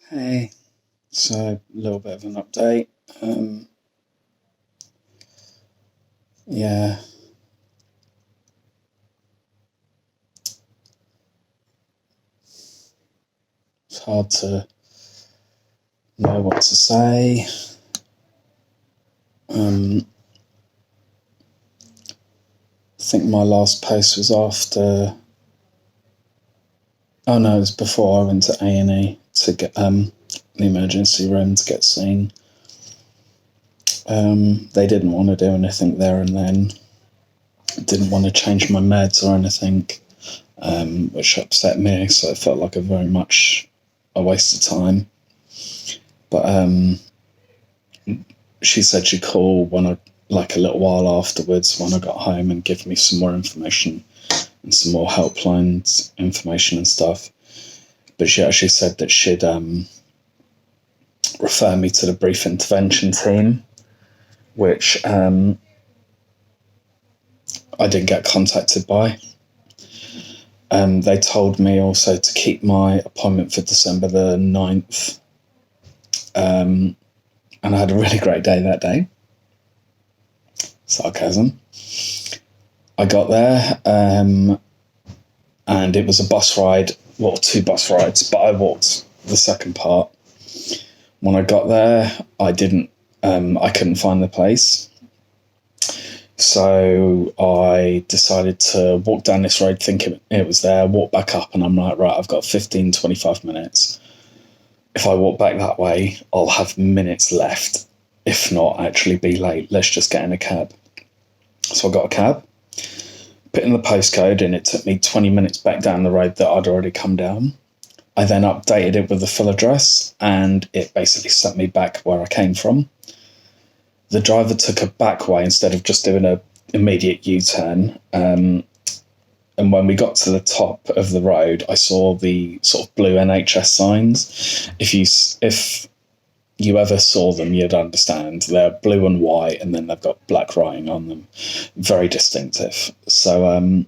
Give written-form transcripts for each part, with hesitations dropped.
Hey, so a little bit of an update. Um, yeah, it's hard to know what to say. I think my last post was after. Oh no, it was before I went to A&E to get the emergency room to get seen. They didn't want to do anything there and then. Didn't want to change my meds or anything, which upset me. So it felt like a very much a waste of time. But she said she'd call when I, like a little while afterwards when I got home, and give me some more information and some more helplines information and stuff. But she actually said that she'd refer me to the brief intervention team, which I didn't get contacted by. They told me also to keep my appointment for December the 9th. And I had a really great day that day. Sarcasm. I got there, and it was a bus ride, well, 2 bus rides, but I walked the second part. When I got there, I couldn't find the place. So I decided to walk down this road thinking it was there, walk back up, and I'm like, right, I've got 15, 25 minutes. If I walk back that way, I'll have minutes left. If not, actually be late. Let's just get in a cab. So I got a cab, put in the postcode, and it took me 20 minutes back down the road that I'd already come down. I then updated it with the full address, and it basically sent me back where I came from. The driver took a back way instead of just doing an immediate U-turn. And when we got to the top of the road, I saw the sort of blue NHS signs. If you ever saw them, you'd understand. They're blue and white, and then they've got black writing on them. Very distinctive. So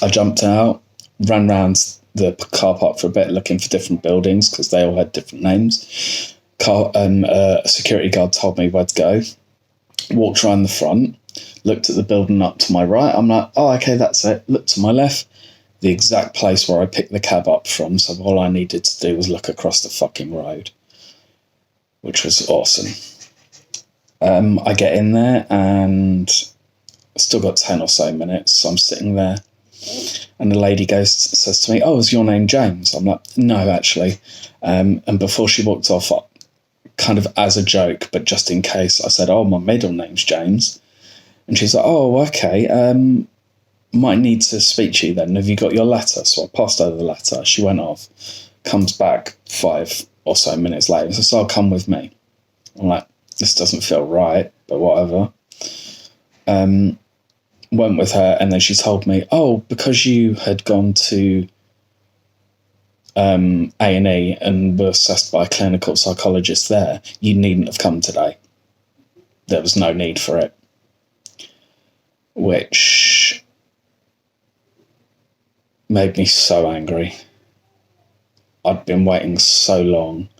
I jumped out, ran round the car park for a bit, looking for different buildings because they all had different names. A security guard told me where to go. Walked around the front, looked at the building up to my right. I'm like, oh, okay, that's it. Looked to my left, the exact place where I picked the cab up from. So all I needed to do was look across the fucking road, which was awesome. I get in there and still got 10 or so minutes. So I'm sitting there, and the lady says to me, oh, is your name James? I'm like, no, actually. And before she walked off, kind of as a joke, but just in case, I said, oh, my middle name's James. And she's like, oh, okay, might need to speak to you then. Have you got your letter? So I passed over the letter. She went off, comes back 5 or so minutes later and says, I'll come with me. I'm like, this doesn't feel right, but whatever. Went with her, and then she told me, oh, because you had gone to A&E and were assessed by a clinical psychologist there, you needn't have come today. There was no need for it. Which made me so angry. I'd been waiting so long,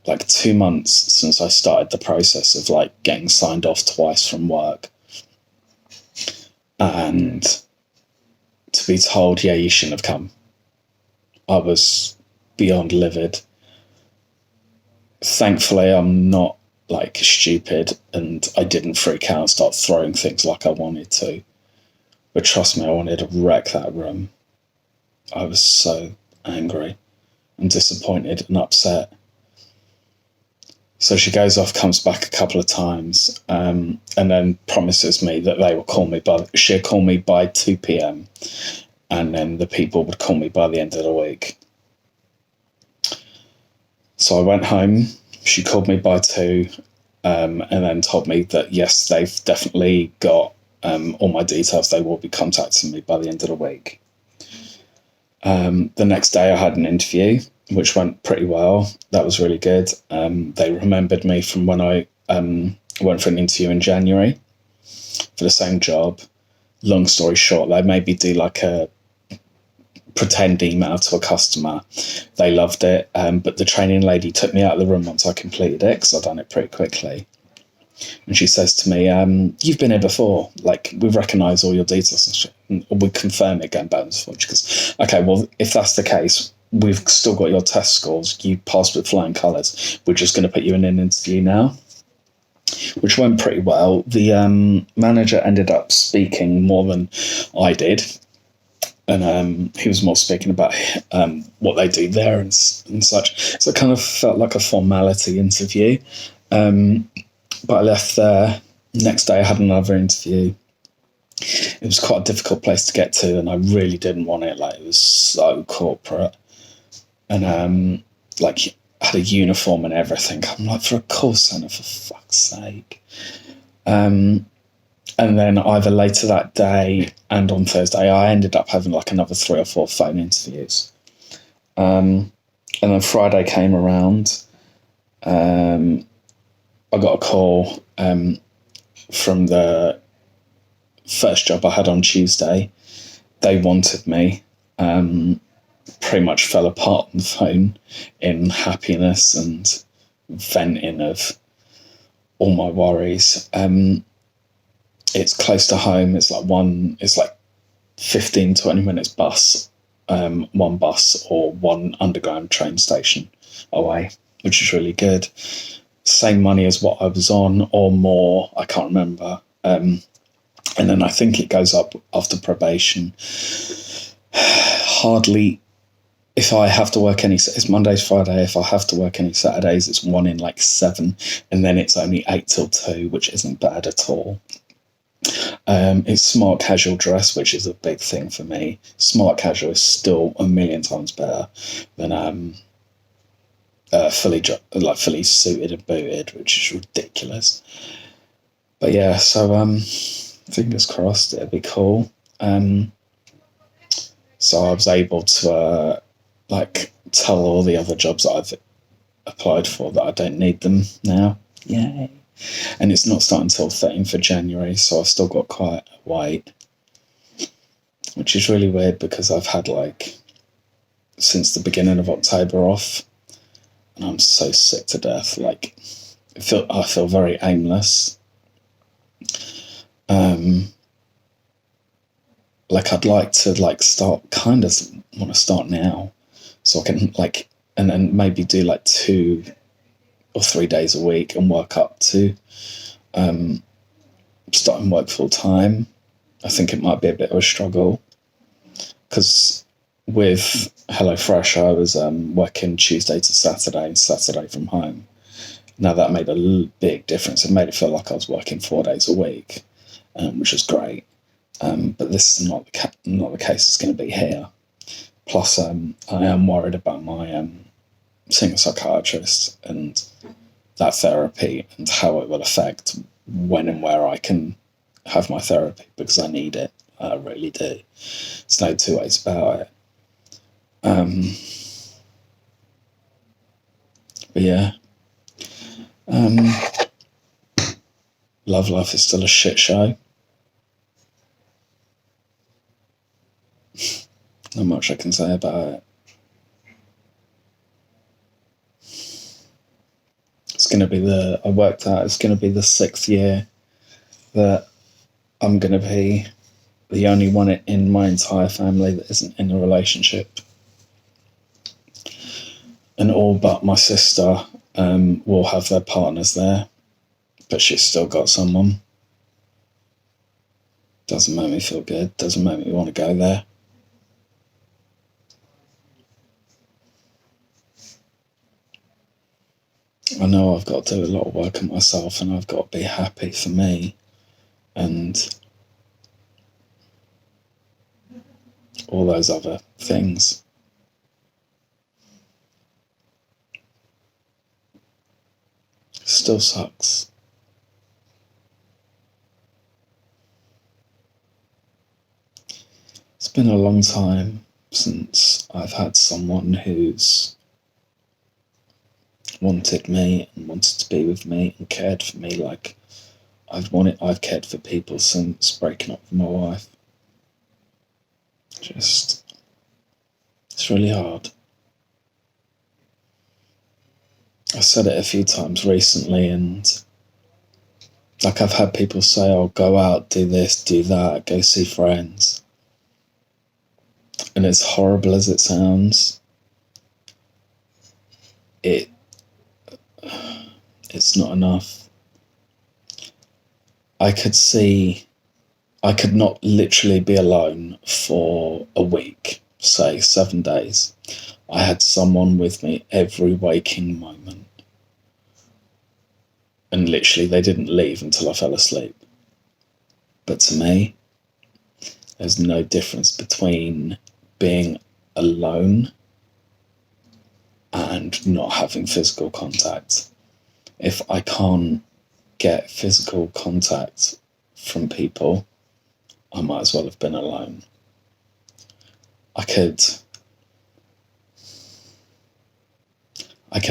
like 2 months since I started the process of like getting signed off twice from work. And to be told, yeah, you shouldn't have come. I was beyond livid. Thankfully, I'm not like stupid, and I didn't freak out and start throwing things like I wanted to. But trust me, I wanted to wreck that room. I was so angry and disappointed and upset. So she goes off, comes back a couple of times, and then promises me that they will call me she'll call me by 2 p.m. and then the people would call me by the end of the week. So I went home. She called me by 2, and then told me that yes, they've definitely got all my details. They will be contacting me by the end of the week. The next day I had an interview, which went pretty well. That was really good. They remembered me from when I went for an interview in January for the same job. Long story short, they made me do like a pretend email to a customer. They loved it, but the training lady took me out of the room once I completed it, because I'd done it pretty quickly. And she says to me, you've been here before, like, we recognise all your details and shit. And we confirm it going backwards and forwards. She goes, okay, well, if that's the case, we've still got your test scores. You passed with flying colours. We're just going to put you in an interview now. Which went pretty well. The manager ended up speaking more than I did. And he was more speaking about what they do there and such. So it kind of felt like a formality interview. But I left there. Next day I had another interview. It was quite a difficult place to get to, and I really didn't want it. Like, it was so corporate. And like, had a uniform and everything. I'm like, for a call centre, for fuck's sake. And then either later that day and on Thursday, I ended up having like another 3 or 4 phone interviews. And then Friday came around. I got a call from the first job I had on Tuesday. They wanted me. Pretty much fell apart on the phone in happiness and venting of all my worries. It's close to home. It's like 15, 20 minutes bus, one bus or one underground train station away, which is really good. Same money as what I was on, or more, I can't remember. And then I think it goes up after probation. Hardly, if I have to work it's Monday to Friday. If I have to work any Saturdays, it's 1 in like 7, and then it's only 8 till 2, which isn't bad at all. It's smart casual dress, which is a big thing for me. Smart casual is still a million times better than fully suited and booted, which is ridiculous. But yeah, so fingers crossed, it'll be cool. So I was able to tell all the other jobs that I've applied for that I don't need them now. Yay. And it's not starting until 13th of January, so I've still got quite a wait, which is really weird because I've had since the beginning of October off, and I'm so sick to death. I feel very aimless. I'd like to start, kind of want to start now, so I can and then maybe do 2 or 3 days a week and work up to starting work full time. I think it might be a bit of a struggle because with HelloFresh I was working Tuesday to Saturday and Saturday from home. Now that made a big difference. It made it feel like I was working 4 days a week, which was great. But this is not the case it's going to be here. Plus, I am worried about my seeing a psychiatrist and that therapy and how it will affect when and where I can have my therapy, because I need it. I really do. There's no two ways about it. But yeah. Love life is still a shit show. Not much I can say about it. It's going to be it's going to be the 6th year that I'm going to be the only one in my entire family that isn't in a relationship. And all but my sister will have their partners there, but she's still got someone. Doesn't make me feel good, doesn't make me want to go there. I know I've got to do a lot of work on myself, and I've got to be happy for me and all those other things. Still sucks. It's been a long time since I've had someone who's wanted me and wanted to be with me and cared for me like I've cared for people since breaking up with my wife. Just It's really hard. I've said it a few times recently, and like I've had people say, "Oh, go out, do this, do that, go see friends." And as horrible as it sounds, it's not enough. I could not literally be alone for a week, say 7 days. I had someone with me every waking moment. And literally, they didn't leave until I fell asleep. But to me, there's no difference between being alone and not having physical contact. If I can't get physical contact from people, I might as well have been alone. I could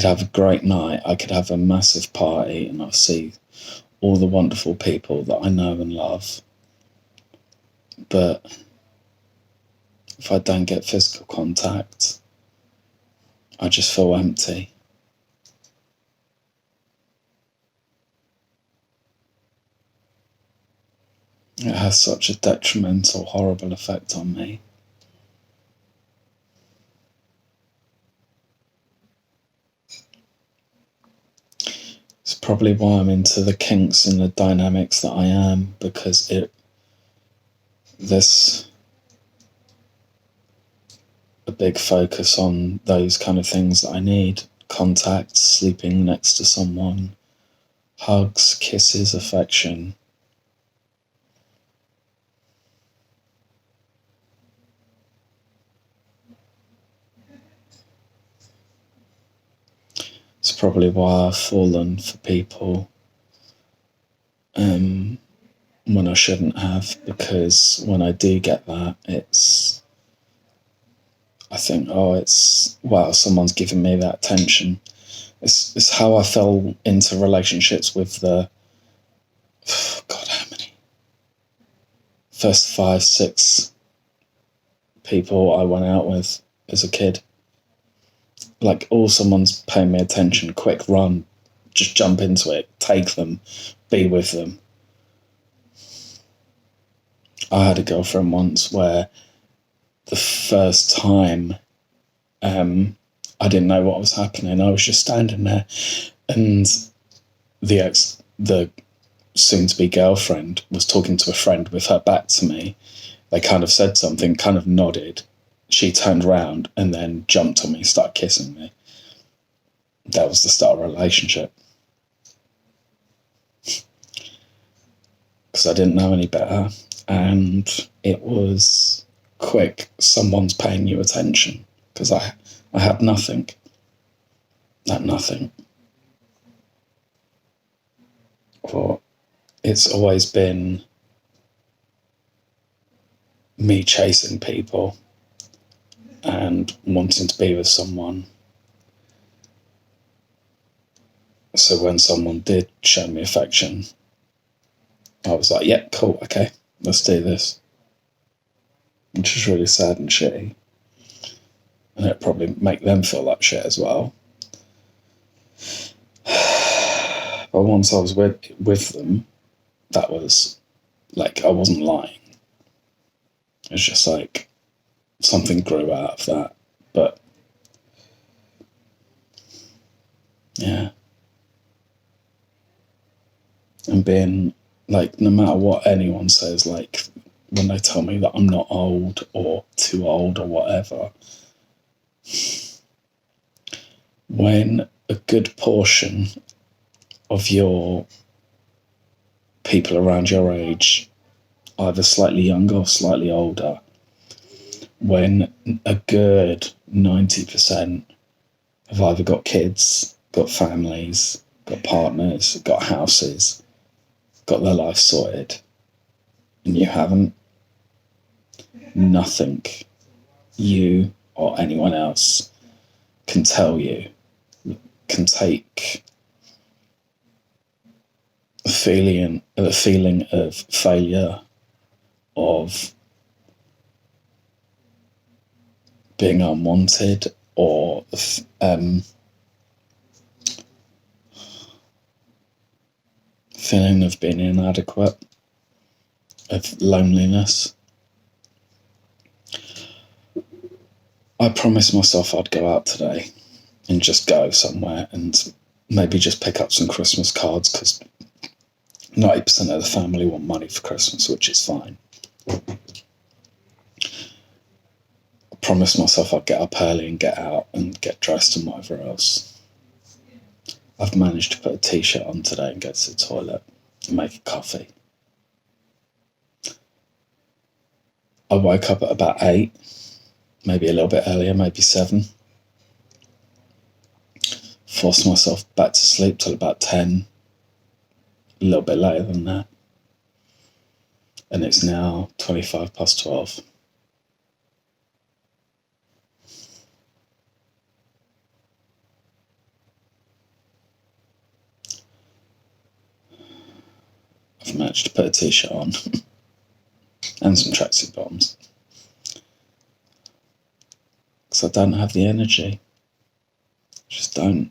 have a great night, I could have a massive party, and I'll see all the wonderful people that I know and love. But if I don't get physical contact, I just feel empty. It has such a detrimental, horrible effect on me. It's probably why I'm into the kinks and the dynamics that I am, because there's a big focus on those kind of things that I need. Contact, sleeping next to someone, hugs, kisses, affection. It's probably why I've fallen for people when I shouldn't have, because when I do get that, I think, oh, wow, someone's giving me that attention. It's how I fell into relationships with God, how many? First 5, 6 people I went out with as a kid. Like, someone's paying me attention, quick run, just jump into it, take them, be with them. I had a girlfriend once where the first time I didn't know what was happening. I was just standing there, and the soon-to-be girlfriend was talking to a friend with her back to me. They kind of said something, kind of nodded. She turned around and then jumped on me, started kissing me. That was the start of a relationship. Because I didn't know any better, and it was quick. Someone's paying you attention, because I had nothing. That nothing. Or it's always been me chasing people and wanting to be with someone. So when someone did show me affection, I was like, yep, cool, okay, let's do this. Which is really sad and shitty. And it'd probably make them feel like shit as well. But once I was with them, that was like, I wasn't lying. It's just like something grew out of that. But yeah. And being like, no matter what anyone says, like when they tell me that I'm not old or too old or whatever, when a good portion of your people around your age, either slightly younger or slightly older, when a good 90% have either got kids, got families, got partners, got houses, got their life sorted, and you haven't, nothing you or anyone else can tell you can take the feeling of failure, of being unwanted or feeling of being inadequate, of loneliness. I promised myself I'd go out today and just go somewhere and maybe just pick up some Christmas cards, because 90% of the family want money for Christmas, which is fine. I promised myself I'd get up early and get out and get dressed and whatever else. I've managed to put a t-shirt on today and go to the toilet and make a coffee. I woke up at about 8, maybe a little bit earlier, maybe 7. Forced myself back to sleep till about 10, a little bit later than that. And it's now 25 past 12. I've managed to put a t-shirt on and some tracksuit bottoms, because I don't have the energy. Just don't.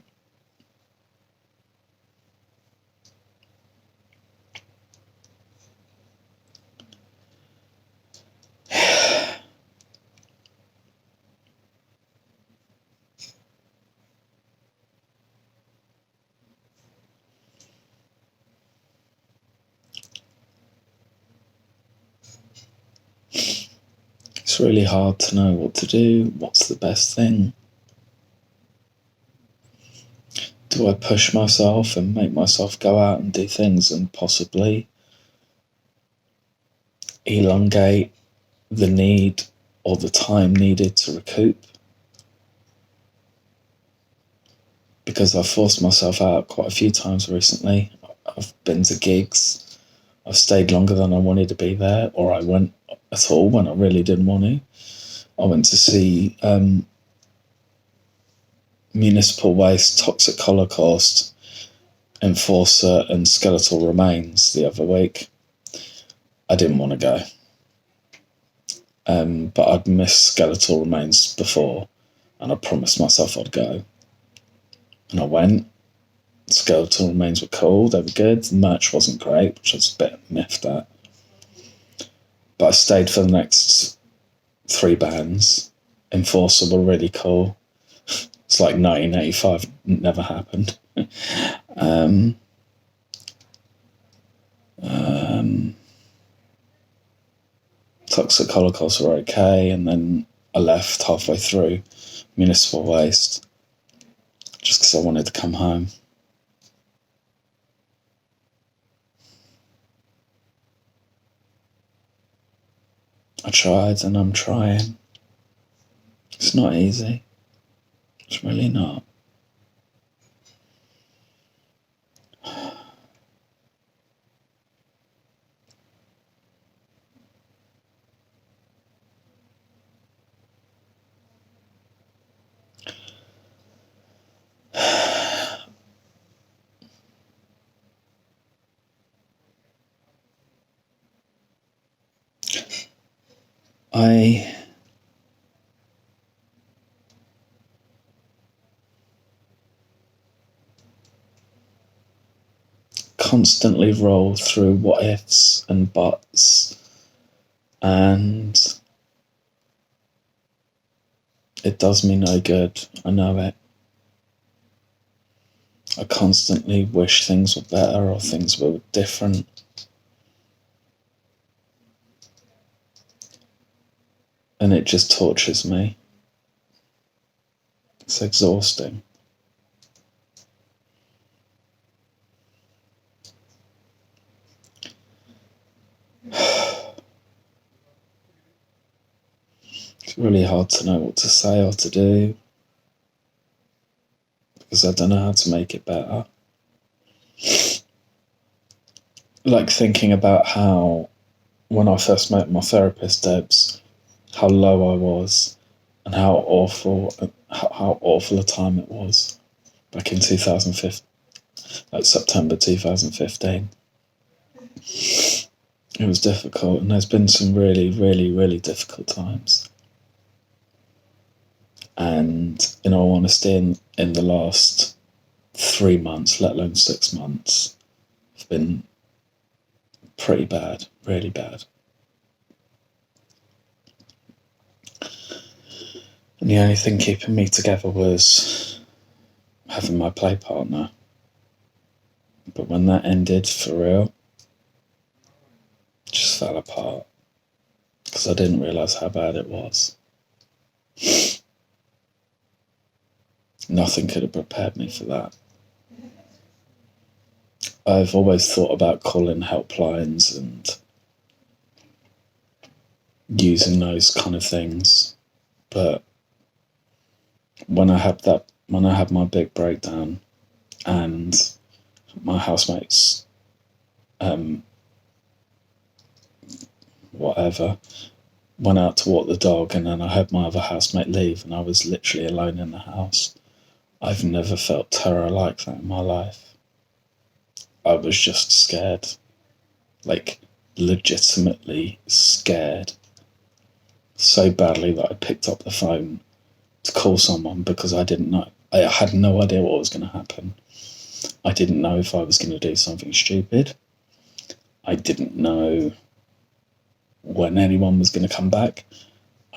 It's really hard to know what to do. What's the best thing? Do I push myself and make myself go out and do things and possibly elongate the need or the time needed to recoup? Because I've forced myself out quite a few times recently. I've been to gigs. I've stayed longer than I wanted to be there, or I went at all when I really didn't want to. I went to see Municipal Waste Toxic Holocaust Enforcer and Skeletal Remains the other week. I didn't want to go. But I'd missed Skeletal Remains before, and I promised myself I'd go. And I went. Skeletal Remains were cool, they were good. The merch wasn't great, which I was a bit miffed at. But I stayed for the next 3 bands. Enforcer were really cool. It's like 1985, never happened. Toxic Holocaust were okay, and then I left halfway through Municipal Waste just because I wanted to come home. I tried and I'm trying. It's not easy. It's really not. I constantly roll through what ifs and buts, and it does me no good. I know it. I constantly wish things were better or things were different. And it just tortures me. It's exhausting. It's really hard to know what to say or to do, because I don't know how to make it better. Like thinking about how, when I first met my therapist, Debs, how low I was and how awful a time it was back in 2015, like September 2015. It was difficult, and there's been some really, really, really difficult times. And in all honesty, in the last 3 months, let alone 6 months, have been pretty bad, really bad. And the only thing keeping me together was having my play partner. But when that ended for real, it just fell apart. Because I didn't realise how bad it was. Nothing could have prepared me for that. I've always thought about calling helplines and using those kind of things. But when I had my big breakdown and my housemates, whatever, went out to walk the dog, and then I had my other housemate leave, and I was literally alone in the house. I've never felt terror like that in my life. I was just scared, like legitimately scared, so badly that I picked up the phone to call someone because I didn't know. I had no idea what was going to happen. I didn't know if I was going to do something stupid. I didn't know when anyone was going to come back.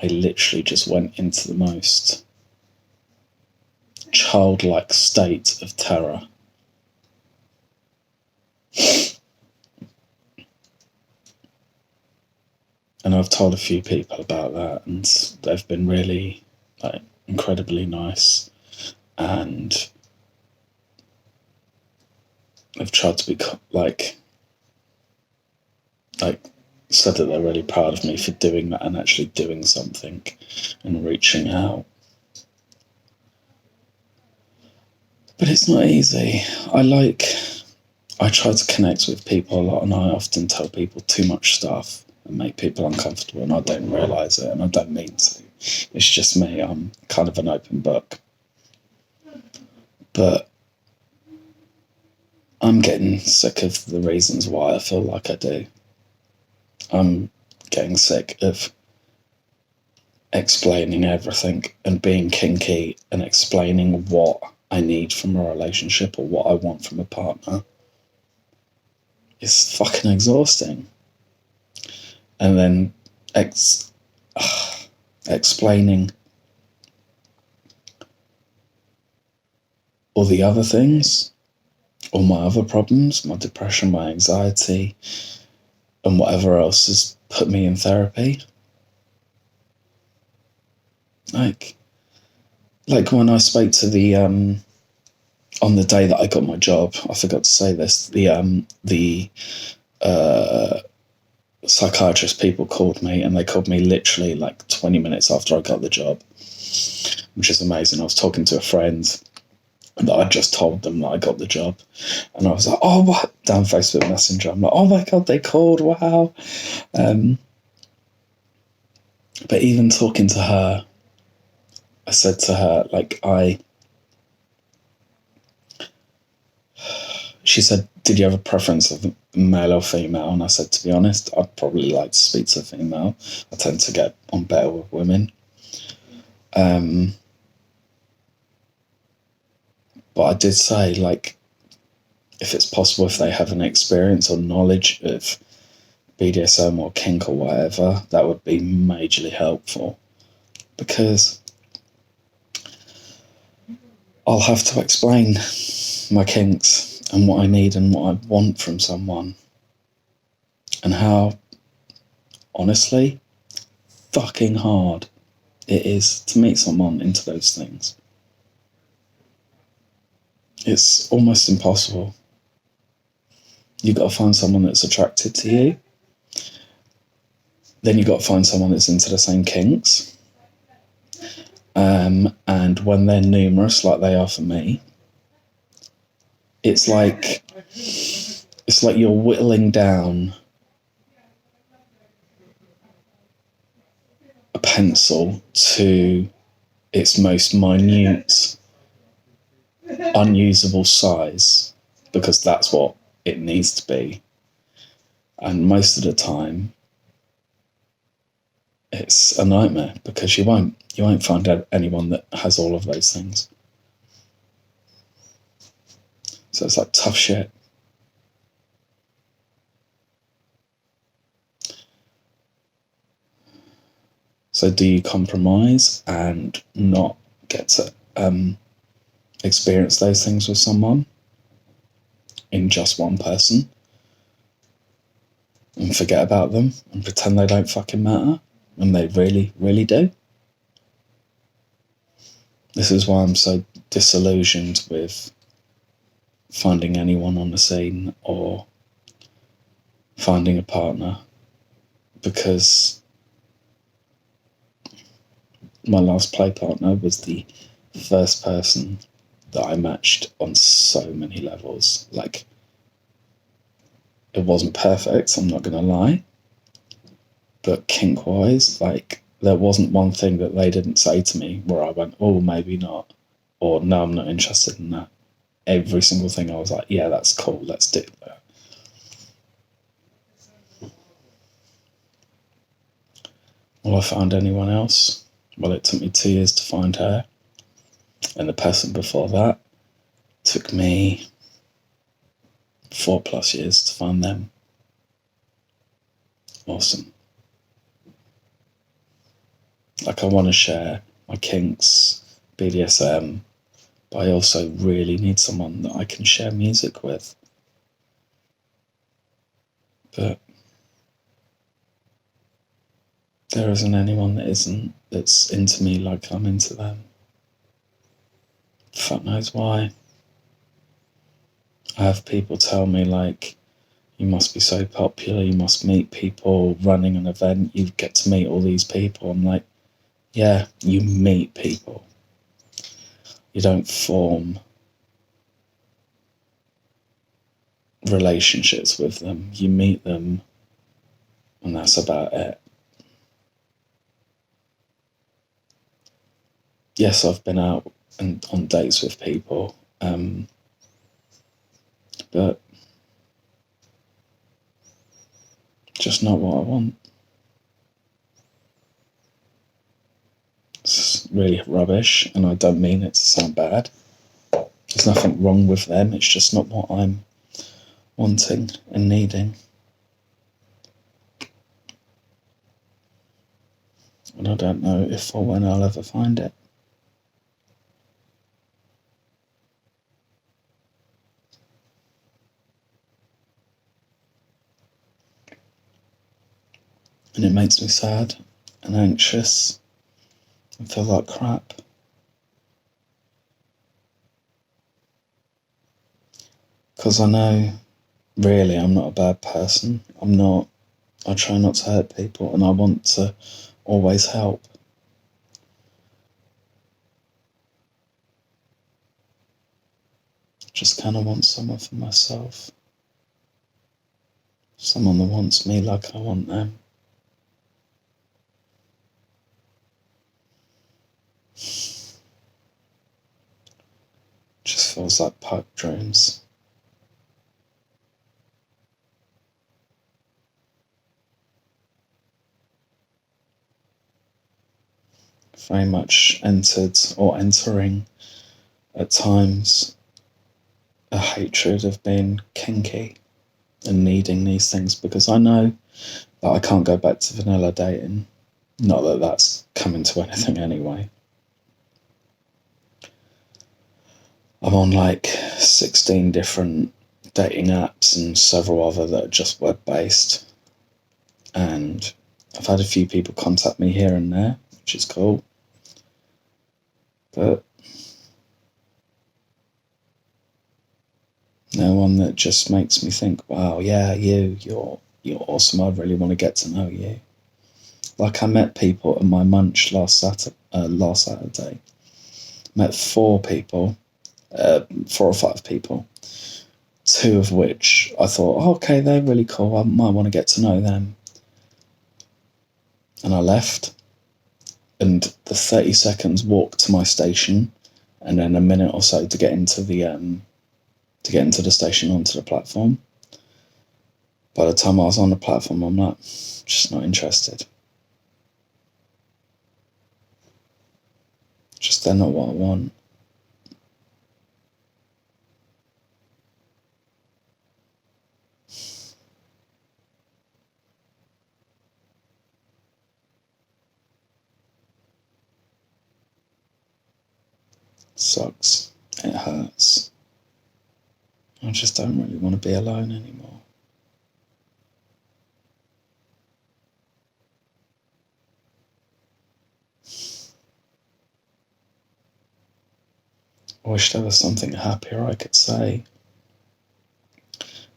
I literally just went into the most childlike state of terror. And I've told a few people about that, and they've been really, like, incredibly nice, and they've tried to be like said that they're really proud of me for doing that and actually doing something and reaching out. But it's not easy. I try to connect with people a lot, and I often tell people too much stuff and make people uncomfortable, and I don't realise it, and I don't mean to. It's just me. I'm kind of an open book. But I'm getting sick of the reasons why I feel like I do. I'm getting sick of explaining everything and being kinky and explaining what I need from a relationship or what I want from a partner. It's fucking exhausting. And then explaining all the other things, all my other problems, my depression, my anxiety, and whatever else has put me in therapy. Like when I spoke to the on the day that I got my job, I forgot to say this, the psychiatrist people called me, and they called me literally like 20 minutes after I got the job, which is amazing. I was talking to a friend that I just told them that I got the job, and I was like, oh, what? Down Facebook Messenger, I'm like, oh my God, they called, wow. But even talking to her, I said to her, she said, did you have a preference of male or female? And I said, to be honest, I'd probably like to speak to a female. I tend to get on better with women. But I did say, if it's possible, if they have an experience or knowledge of BDSM or kink or whatever, that would be majorly helpful. Because I'll have to explain my kinks and what I need and what I want from someone, and how, honestly, fucking hard it is to meet someone into those things. It's almost impossible. You've got to find someone that's attracted to you. Then you've got to find someone that's into the same kinks. And when they're numerous, like they are for me, it's like you're whittling down a pencil to its most minute, unusable size, because that's what it needs to be. And most of the time, it's a nightmare because you won't find anyone that has all of those things. So it's like tough shit. So do you compromise and not get to experience those things with someone in just one person and forget about them and pretend they don't fucking matter when they really, really do? This is why I'm so disillusioned with finding anyone on the scene or finding a partner, because my last play partner was the first person that I matched on so many levels. Like, it wasn't perfect, I'm not gonna lie, but kink wise, like, there wasn't one thing that they didn't say to me where I went, oh, maybe not, or no, I'm not interested in that. Every single thing I was like, yeah, that's cool, let's do that. Will I find anyone else? Well, it took me 2 years to find her, and the person before that took me 4+ years to find them. Awesome. Like, I want to share my kinks, BDSM, but I also really need someone that I can share music with. But there isn't anyone that's into me like I'm into them. Fuck knows why. I have people tell me, like, you must be so popular, you must meet people running an event, you get to meet all these people. I'm like, yeah, you meet people. You don't form relationships with them. You meet them, and that's about it. Yes, I've been out and on dates with people, but just not what I want. It's really rubbish, and I don't mean it to sound bad. There's nothing wrong with them, it's just not what I'm wanting and needing. And I don't know if or when I'll ever find it. And it makes me sad and anxious and feel like crap. Because I know, really, I'm not a bad person. I try not to hurt people, and I want to always help. Just kind of want someone for myself. Someone that wants me like I want them. Just feels like pipe dreams. Very much entering at times a hatred of being kinky and needing these things, because I know that I can't go back to vanilla dating. Not that that's coming to anything anyway. I'm on like 16 different dating apps and several other that are just web-based. And I've had a few people contact me here and there, which is cool. But no one that just makes me think, wow, yeah, you're awesome, I really want to get to know you. Like, I met people at my munch last Saturday. Met 4 people, 4 or 5 people, 2 of which I thought, oh, okay, they're really cool, I might want to get to know them. And I left, and the 30 seconds walk to my station, and then a minute or so to get into the station onto the platform. By the time I was on the platform, I'm like, just not interested. Just they're not what I want. Sucks. It hurts. I just don't really want to be alone anymore. I wish there was something happier I could say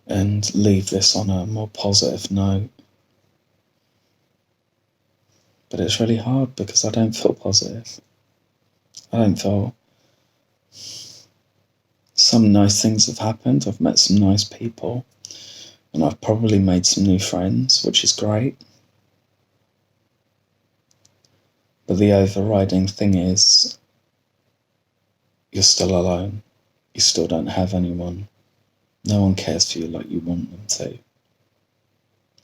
and leave this on a more positive note. But it's really hard because I don't feel positive. I don't feel. Some nice things have happened. I've met some nice people and I've probably made some new friends, which is great. But the overriding thing is you're still alone. You still don't have anyone. No one cares for you like you want them to.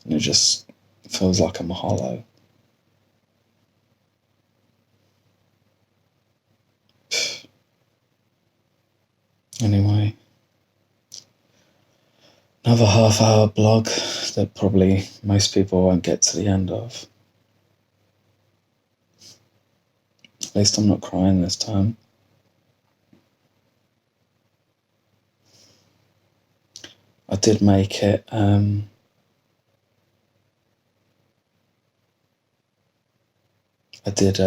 And it just feels like I'm hollow. Anyway, another half-hour blog that probably most people won't get to the end of. At least I'm not crying this time. I did make it. I did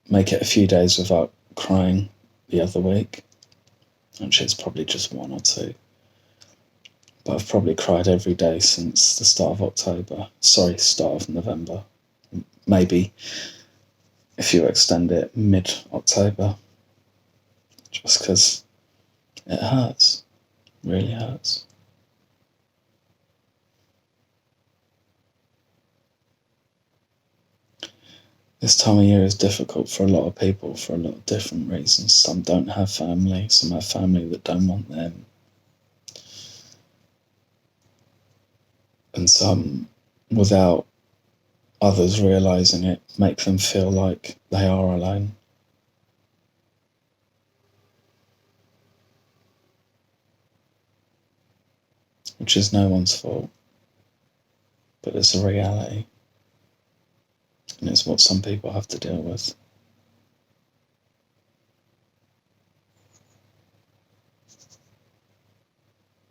make it a few days without crying the other week. Actually, it's probably just one or two. But I've probably cried every day since the start of October. Sorry, start of November. Maybe, if you extend it, mid-October. Just because it hurts. It really hurts. This time of year is difficult for a lot of people for a lot of different reasons. Some don't have family, some have family that don't want them. And some, without others realising it, make them feel like they are alone. Which is no one's fault, but it's a reality. And it's what some people have to deal with.